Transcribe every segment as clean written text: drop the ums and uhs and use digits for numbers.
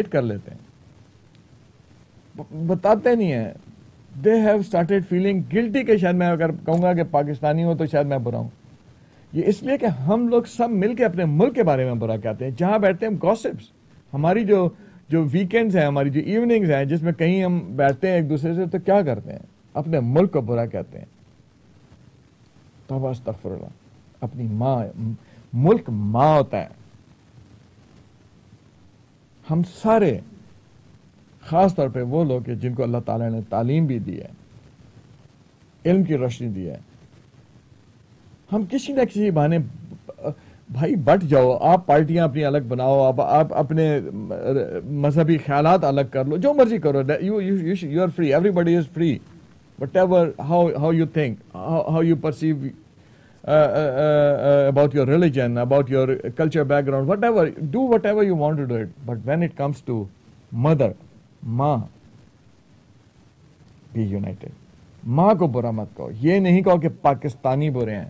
Hide کر لیتے ہیں, بتاتے نہیں ہیں. They have started feeling guilty کہ شاید میں اگر کہوں گا کہ پاکستانی ہوں تو شاید میں برا ہوں. یہ اس لیے کہ ہم لوگ سب مل کے اپنے ملک کے بارے میں برا کہتے ہیں. جہاں بیٹھتے ہیں ہم گوسپس, ہماری جو ویکینڈز ہیں, ہماری جو ایوننگز ہیں جس میں کہیں ہم بیٹھتے ہیں ایک دوسرے سے, تو کیا کرتے ہیں, اپنے ملک کو برا کہتے ہیں. توبہ استغفر اللہ. اپنی ماں, ملک ماں ہوتا ہے. ہم سارے, خاص طور پہ وہ لوگ جن کو اللہ تعالیٰ نے تعلیم بھی دی ہے, علم کی روشنی دی ہے, ہم کسی نہ کسی بہانے بھائی بٹ جاؤ. آپ پارٹیاں اپنی الگ بناؤ, آپ اپنے مذہبی خیالات الگ کر لو, جو مرضی کرو. You are free, everybody is free. Whatever how you think, how you perceive about your religion, about your culture background, whatever, do whatever you want to do it. But when it comes to mother, ماں, be united. ماں کو برا مت کہو. یہ نہیں کہو کہ پاکستانی برے ہیں,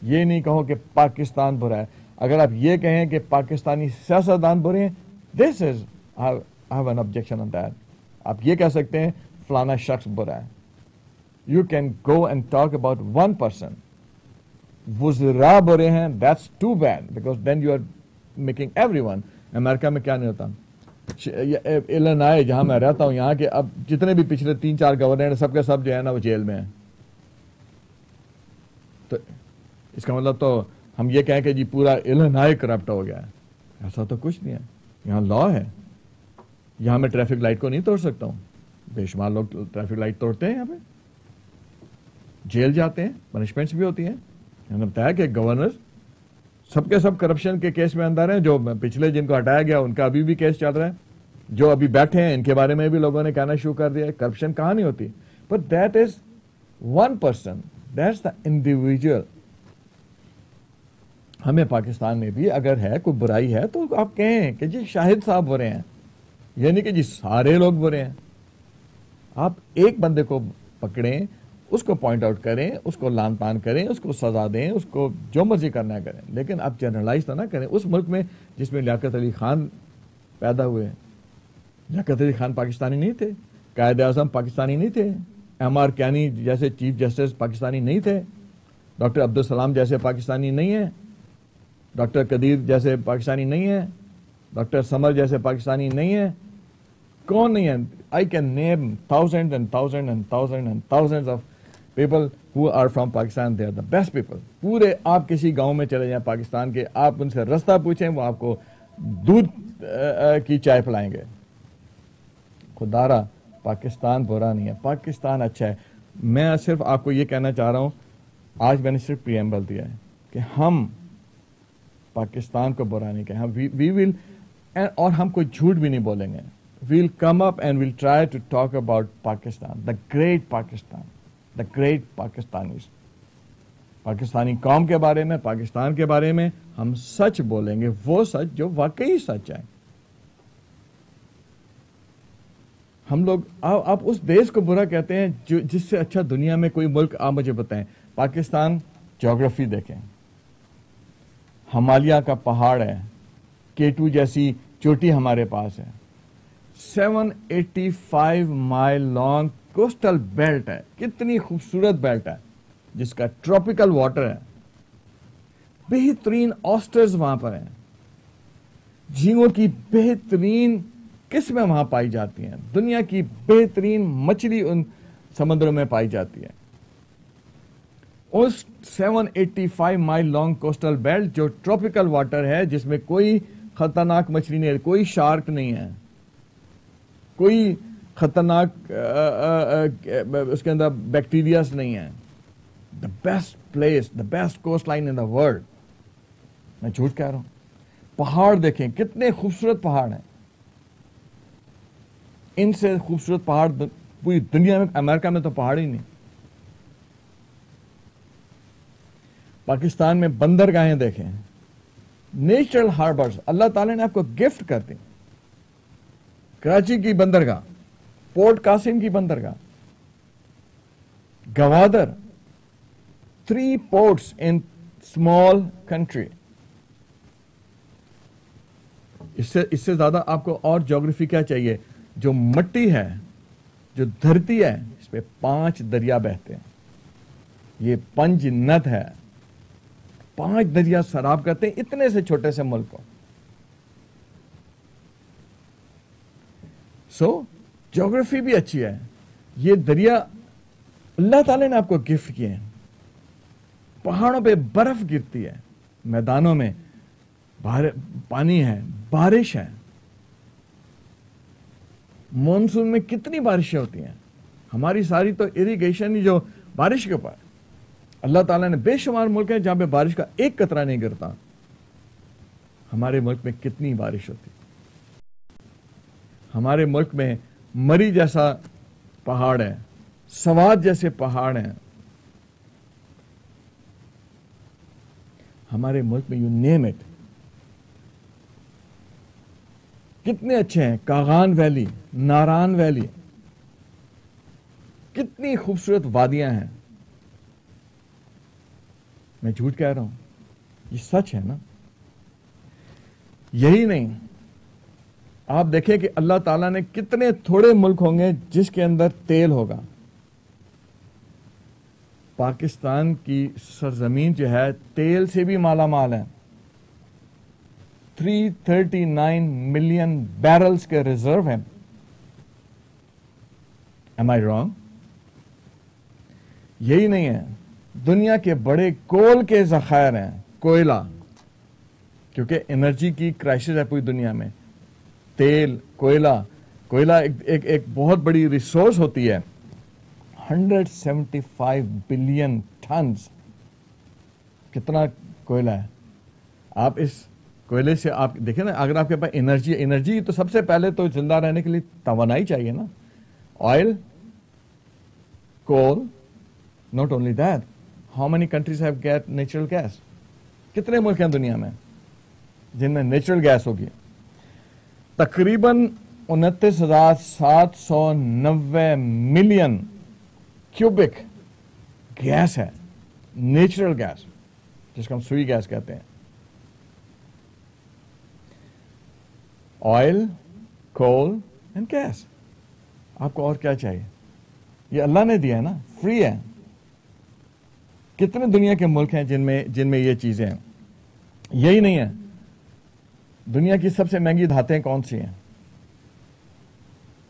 یہ نہیں کہو کہ پاکستان برا ہے. اگر آپ یہ کہیں کہ پاکستانی سیاستدان برے ہیں, this is, I have an objection on that. آپ یہ کہہ سکتے ہیں فلانا شخص برا ہے. You can go and talk about one person. وزراء برے ہیں, that's too bad, because then you are making everyone. امریکہ میں کیا نہیں ہوتا, الینائے جہاں میں رہتا ہوں, یہاں کے اب جتنے بھی پچھلے 3-4 گورنر ہیں سب کے سب جو ہے نا وہ جیل میں ہیں. تو اس کا مطلب تو ہم یہ کہیں کہ جی پورا الینائے کرپٹ ہو گیا ہے, ایسا تو کچھ نہیں ہے. یہاں لا ہے, یہاں میں ٹریفک لائٹ کو نہیں توڑ سکتا ہوں. بے شمار لوگ ٹریفک لائٹ توڑتے ہیں, یہاں پہ جیل جاتے ہیں, پنشمنٹس بھی ہوتی ہیں. میں نے بتایا کہ گورنر سب کے سب کرپشن کے کیس میں اندر ہیں. جو پچھلے جن کو ہٹایا گیا ان کا ابھی بھی کیس چل رہا ہے. جو ابھی بیٹھے ہیں ان کے بارے میں بھی لوگوں نے کہنا شروع کر دیا ہے کرپشن کہاں نہیں ہوتی. But that is one person, that's the individual. ہمیں پاکستان میں بھی اگر ہے کوئی برائی ہے تو آپ کہیں کہ جی شاہد صاحب برے ہیں, یعنی کہ جی سارے لوگ برے ہیں. آپ ایک بندے کو پکڑیں, اس کو پوائنٹ آؤٹ کریں, اس کو لان تان کریں, اس کو سزا دیں, اس کو جو مرضی کرنا ہے کریں, لیکن آپ جنرلائز تو نہ کریں. اس ملک میں جس میں لیاقت علی خان پیدا ہوئے, لیاقت علی خان پاکستانی نہیں تھے, قائد اعظم پاکستانی نہیں تھے, ایم آر کیانی جیسے چیف جسٹس پاکستانی نہیں تھے, ڈاکٹر عبدالسلام جیسے پاکستانی نہیں ہیں, ڈاکٹر قدیر جیسے پاکستانی نہیں ہیں, ڈاکٹر سمر جیسے پاکستانی نہیں ہیں. کون نہیں ہے؟ I can name thousands and thousands and thousands and thousands of people who are from Pakistan. They are the best people. پورے آپ کسی گاؤں میں چلے جائیں پاکستان کے, آپ ان سے رستہ پوچھیں, وہ آپ کو دودھ کی چائے پلائیں گے. خدارا پاکستان برا نہیں ہے, پاکستان اچھا ہے. میں صرف آپ کو یہ کہنا چاہ رہا ہوں, آج میں نے صرف پریمبل دیا ہے کہ ہم پاکستان کو برا نہیں کہیں. وی ول, اور ہم کوئی جھوٹ بھی نہیں بولیں گے. We'll come up and we'll try to talk about Pakistan, the great Pakistan, the great Pakistanis. Pakistani قوم کے بارے میں, پاکستان کے بارے میں ہم سچ بولیں گے, وہ سچ جو واقعی سچ ہے. ہم لوگ آپ اس دیش کو برا کہتے ہیں جس سے اچھا دنیا میں کوئی ملک, آپ مجھے بتائیں. پاکستان جغرافی دیکھیں, ہمالیہ کا پہاڑ ہے, K2 جیسی چوٹی ہمارے پاس ہے, 785 مائل لانگ کوسٹل بیلٹ ہے. کتنی خوبصورت بیلٹ ہے جس کا ٹراپیکل واٹر ہے. بہترین آسٹرز وہاں پر ہیں, جھینگوں کی بہترین قسمیں وہاں پائی جاتی ہیں, دنیا کی بہترین مچھلی ان سمندروں میں پائی جاتی ہے. اس 785 مائل لانگ کوسٹل بیلٹ جو ٹراپیکل واٹر ہے, جس میں کوئی خطرناک مچھلی نہیں ہے, کوئی شارک نہیں ہے, کوئی خطرناک اس کے اندر بیکٹیریاز نہیں ہیں. The best place, the best coastline in the world. میں جھوٹ کہہ رہا ہوں. پہاڑ دیکھیں, کتنے خوبصورت پہاڑ ہیں. ان سے خوبصورت پہاڑ پوری دنیا میں, امریکہ میں تو پہاڑ ہی نہیں. پاکستان میں بندرگاہیں دیکھیں, نیچرل ہاربرز اللہ تعالیٰ نے آپ کو گفٹ کر دی. کراچی کی بندرگاہ, پورٹ قاسم کی بندرگاہ, Gwadar, 3 ports in small country. اس سے زیادہ آپ کو اور جغرافی کیا چاہیے؟ جو مٹی ہے، جو دھرتی ہے، اس پہ 5 دریا بہتے ہیں. یہ پنج ند ہے، 5 دریا سراب کرتے ہیں اتنے سے چھوٹے سے ملک کو. سو جغرافی بھی اچھی ہے. یہ دریا اللہ تعالی نے آپ کو گفٹ کیے ہیں. پہاڑوں پہ برف گرتی ہے، میدانوں میں پانی ہے، بارش ہے. مانسون میں کتنی بارشیں ہوتی ہیں. ہماری ساری تو اریگیشن ہی جو بارش کے اوپر. اللہ تعالیٰ نے بے شمار ملک ہیں جہاں پہ بارش کا ایک قطرہ نہیں گرتا. ہمارے ملک میں کتنی بارش ہوتی. ہمارے ملک میں مری جیسا پہاڑ ہے، سوات جیسے پہاڑ ہیں. ہمارے ملک میں یو نیم اٹ کتنے اچھے ہیں. کاغان ویلی، ناران ویلی، کتنی خوبصورت وادیاں ہیں. میں جھوٹ کہہ رہا ہوں، یہ سچ ہے نا. یہی نہیں، آپ دیکھیں کہ اللہ تعالیٰ نے کتنے تھوڑے ملک ہوں گے جس کے اندر تیل ہوگا. پاکستان کی سرزمین جو ہے تیل سے بھی مالا مال ہے. 339 ملین بیرلز کے ریزرو ہیں. Am I wrong؟ یہی نہیں ہے، دنیا کے بڑے کول کے ذخائر ہیں. کوئلہ، کیونکہ انرجی کی کرائسس ہے پوری دنیا میں. تیل، کوئلہ ایک بہت بڑی ریسورس ہوتی ہے. 175 بلین ٹنز. کتنا کوئلہ ہے. آپ اس کوئلے سے آپ دیکھیں نا، اگر آپ کے پاس انرجی تو سب سے پہلے تو زندہ رہنے کے لیے توانائی چاہیے نا. Oil, coal. Not only that, how many countries have got natural gas? کتنے ملک ہیں دنیا میں جن میں نیچرل گیس ہوگی؟ تقریباً 29,790 ملین کیوبک گیس ہے، نیچرل گیس، جس کو ہم سوئی گیس کہتے ہیں. Oil, coal and gas. آپ کو اور کیا چاہیے؟ یہ اللہ نے دیا ہے نا، فری ہے. کتنے دنیا کے ملک ہیں جن میں یہ چیزیں ہیں؟ یہی نہیں ہے. دنیا کی سب سے مہنگی دھاتیں کون سی ہیں؟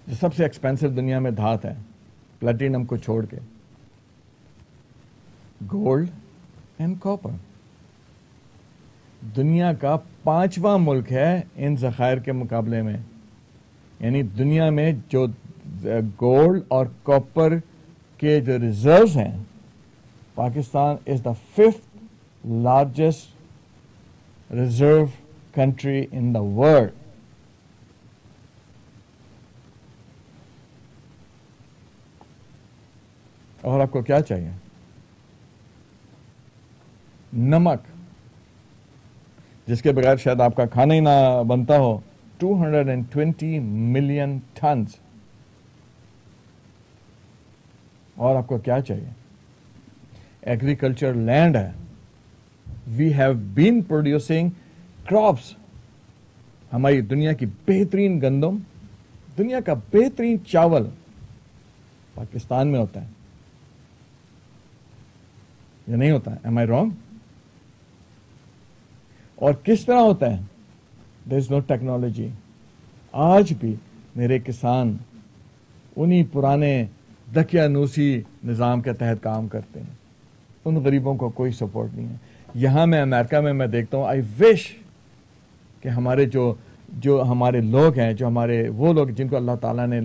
جو سب سے ایکسپینسو دنیا میں دھات ہے پلیٹینم کو چھوڑ کے؟ Gold and copper. دنیا کا 5واں ملک ہے ان ذخائر کے مقابلے میں. یعنی دنیا میں جو گولڈ اور کاپر کے جو ریزروز ہیں، پاکستان از دا 5th largest reserve country in the world. اور آپ کو کیا چاہیے؟ نمک، جس کے بغیر شاید آپ کا کھانا ہی نہ بنتا ہو. 220 ملین ٹنز. اور آپ کو کیا چاہیے؟ ایگریکلچر لینڈ ہے. We have been producing crops. ہماری دنیا کی بہترین گندم، دنیا کا بہترین چاول پاکستان میں ہوتا ہے. یہ نہیں ہوتا ہے. Am I wrong؟ اور کس طرح ہوتا ہے؟ There is no technology. آج بھی میرے کسان انہی پرانے دقیانوسی نظام کے تحت کام کرتے ہیں. ان غریبوں کو کوئی سپورٹ نہیں ہے. یہاں میں امریکہ میں دیکھتا ہوں، آئی وش کہ ہمارے جو ہمارے لوگ ہیں، جو ہمارے وہ لوگ جن کو اللہ تعالیٰ نے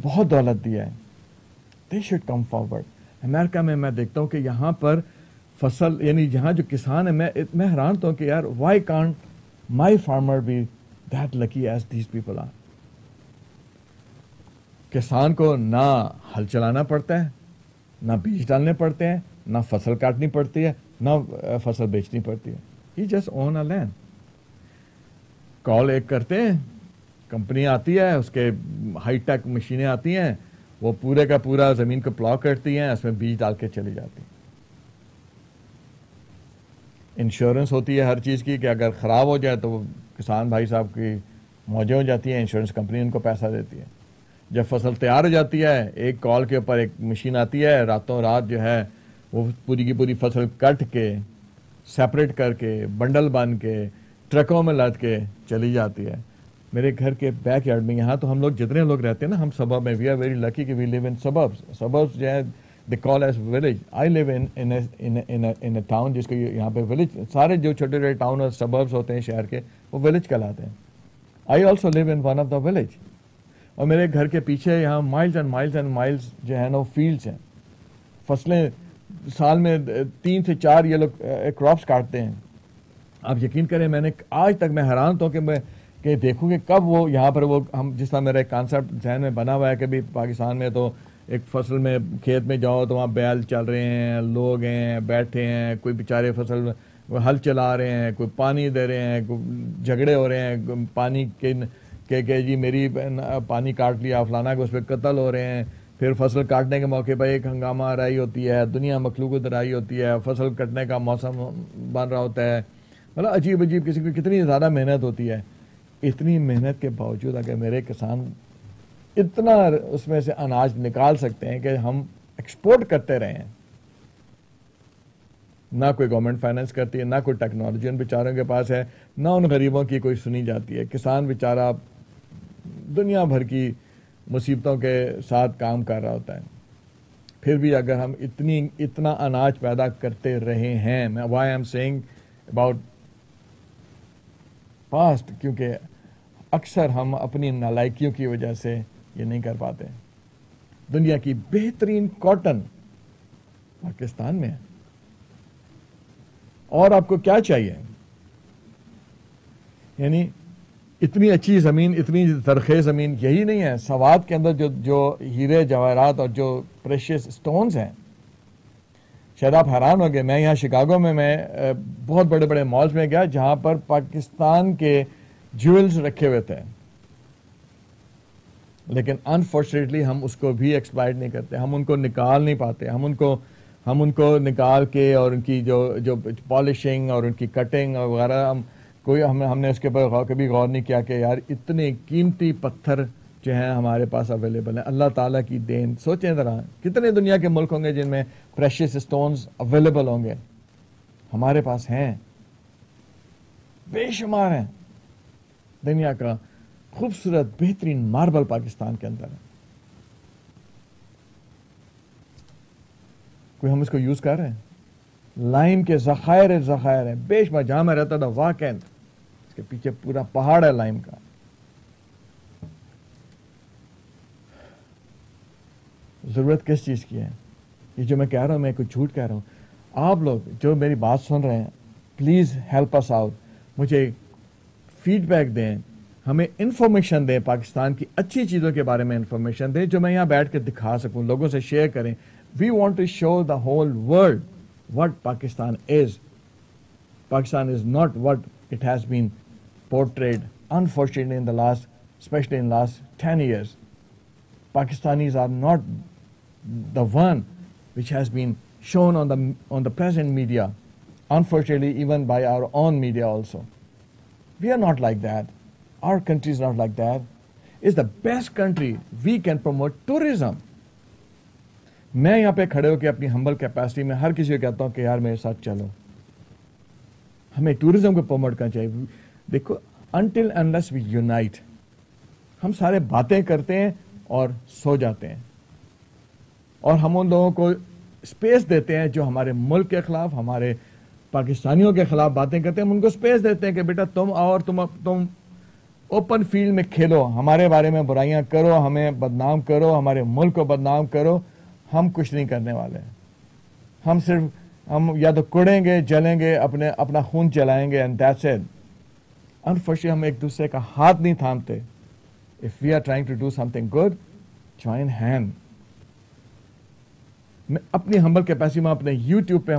بہت دولت دیا ہے، they should come forward. امریکہ میں دیکھتا ہوں کہ یہاں پر فصل، یعنی یہاں جو کسان ہیں، میں حیران تو ہوں کہ یار why can't my farmer be that lucky as these people are. کسان کو نہ ہل چلانا پڑتا ہے، نہ بیج ڈالنے پڑتے ہیں، نہ فصل کاٹنی پڑتی ہے، نہ فصل بیچنی پڑتی ہے. He just own a land. کال ایک کرتے ہیں، کمپنی آتی ہے، اس کے ہائی ٹیک مشینیں آتی ہیں، وہ پورے کا پورا زمین کو پلاؤ کرتی ہیں، اس میں بیج ڈال کے چلی جاتی ہیں. انشورنس ہوتی ہے ہر چیز کی کہ اگر خراب ہو جائے تو وہ کسان بھائی صاحب کی موجیں ہو جاتی ہیں، انشورنس کمپنی ان کو پیسہ دیتی ہے. جب فصل تیار ہو جاتی ہے، ایک کال کے اوپر ایک مشین آتی ہے، راتوں رات جو ہے وہ پوری کی پوری فصل کٹ کے سیپریٹ کر کے بنڈل بن کے ٹرکوں میں لد کے چلی جاتی ہے. میرے گھر کے بیک یارڈ میں یہاں تو ہم لوگ جتنے لوگ رہتے ہیں نا، ہم سبب میں، وی آر ویری لکی کہ وی لیو ان سببس جو ہے they call as village. I live in a town جس کو یہاں پہ ولیج، سارے جو چھوٹے چھوٹے ٹاؤن اور سببس ہوتے ہیں شہر کے وہ ولیج کہلاتے ہیں. I also live in one of the village. اور میرے گھر کے پیچھے یہاں miles and miles and miles جو ہے نا وہ فیلڈس ہیں. فصلیں سال میں 3 سے 4 یہ لوگ کراپس کاٹتے ہیں. آپ یقین کریں میں نے آج تک میں حیران تو کہ دیکھوں کہ کب وہ یہاں پر وہ ہم جس طرح میرا ایک کانسیپٹ ذہن میں بنا ہوا ہے کہ بھی پاکستان میں تو ایک فصل میں کھیت میں جاؤ تو وہاں بیل چل رہے ہیں، لوگ ہیں بیٹھے ہیں، کوئی بیچارے فصل ہل چلا رہے ہیں، کوئی پانی دے رہے ہیں، کوئی جھگڑے ہو رہے ہیں پانی کہ جی میری پانی کاٹ لیا فلانا کہ اس پہ قتل ہو رہے ہیں. پھر فصل کاٹنے کے موقع پہ ایک ہنگامہ آرائی ہوتی ہے، دنیا مخلوق درائی ہوتی ہے، فصل کٹنے کا موسم بن رہا ہوتا ہے. مطلب عجیب عجیب کسی کو کتنی زیادہ محنت ہوتی ہے. اتنی محنت کے باوجود اگر میرے کسان اتنا اس میں سے اناج نکال سکتے ہیں کہ ہم ایکسپورٹ کرتے رہے ہیں، نہ کوئی گورنمنٹ فائننس کرتی ہے، نہ کوئی ٹیکنالوجی ان بیچاروں کے پاس ہے، نہ ان غریبوں کی کوئی سنی جاتی ہے. کسان بیچارہ دنیا بھر کی مصیبتوں کے ساتھ کام کر رہا ہوتا ہے. پھر بھی اگر ہم اتنا اناج پیدا کرتے رہے ہیں، why am seeing about past, کیونکہ اکثر ہم اپنی نالائکیوں کی وجہ سے یہ نہیں کر پاتے. دنیا کی بہترین کاٹن پاکستان میں ہے. اور آپ کو کیا چاہیے؟ یعنی اتنی اچھی زمین، اتنی زرخیز زمین یہی نہیں ہے. سوات کے اندر جو ہیرے جواہرات اور جو پریشیس سٹونز ہیں، شاید آپ حیران ہو گئے. میں یہاں شکاگو میں بہت بڑے بڑے مالز میں گیا جہاں پر پاکستان کے جیولز رکھے ہوئے تھے، لیکن انفارچونیٹلی ہم اس کو بھی ایکسپلائٹ نہیں کرتے. ہم ان کو نکال نہیں پاتے. ہم ان کو نکال کے اور ان کی جو پالشنگ اور ان کی کٹنگ اور وغیرہ ہم نے اس کے اوپر کبھی غور نہیں کیا کہ یار اتنے قیمتی پتھر جو ہیں ہمارے پاس اویلیبل ہیں. اللہ تعالیٰ کی دین. سوچیں ذرا کتنے دنیا کے ملک ہوں گے جن میں پریشیس سٹونز اویلیبل ہوں گے. ہمارے پاس ہیں، بے شمار ہیں. دنیا کا خوبصورت بہترین ماربل پاکستان کے اندر ہے. کوئی ہم اس کو یوز کر رہے ہیں؟ لائم کے ذخائر ہیں بے شمار. جہاں میں رہتا تھا واقعی اس کے پیچھے پورا پہاڑ ہے لائم کا. ضرورت کس چیز کی ہے؟ یہ جو میں کہہ رہا ہوں میں کوئی جھوٹ کہہ رہا ہوں. آپ لوگ جو میری بات سن رہے ہیں پلیز ہیلپ اس آؤٹ. مجھے فیڈ بیک دیں، ہمیں انفارمیشن دیں، پاکستان کی اچھی چیزوں کے بارے میں انفارمیشن دیں جو میں یہاں بیٹھ کے دکھا سکوں، لوگوں سے شیئر کریں. We want to show the whole world what Pakistan is. Pakistan is not what it has been portrayed, unfortunately, especially in the last 10 years. Pakistanis are not the one which has been shown on the present media, unfortunately, even by our own media also. We are not like that. Our country is not like that. It's the best country. We can promote tourism. میں یہاں پہ کھڑے ہو کے اپنی ہمبل capacity میں ہر کسی کو کہتا ہوں کہ یار میرے ساتھ چلو. ہمیں ٹورزم کو پروموٹ کرنا چاہیے. دیکھو until unless we unite، ہم سارے باتیں کرتے ہیں اور سو جاتے ہیں، اور ہم ان لوگوں کو اسپیس دیتے ہیں جو ہمارے ملک کے خلاف، ہمارے پاکستانیوں کے خلاف باتیں کرتے ہیں. ہم ان کو اسپیس دیتے ہیں کہ بیٹا تم آؤ اور تم اوپن فیلڈ میں کھیلو، ہمارے بارے میں برائیاں کرو، ہمیں بدنام کرو، ہمارے ملک کو بدنام کرو. ہم کچھ نہیں کرنے والے. ہم یا تو کڑیں گے، جلیں گے، اپنا خون چلائیں گے and that's it. Unfortunately ہم ایک دوسرے کا ہاتھ نہیں تھامتے. If we are trying to do something good, join hand. میں اپنی ہمبل کیپیسٹی میں اپنے YouTube پہ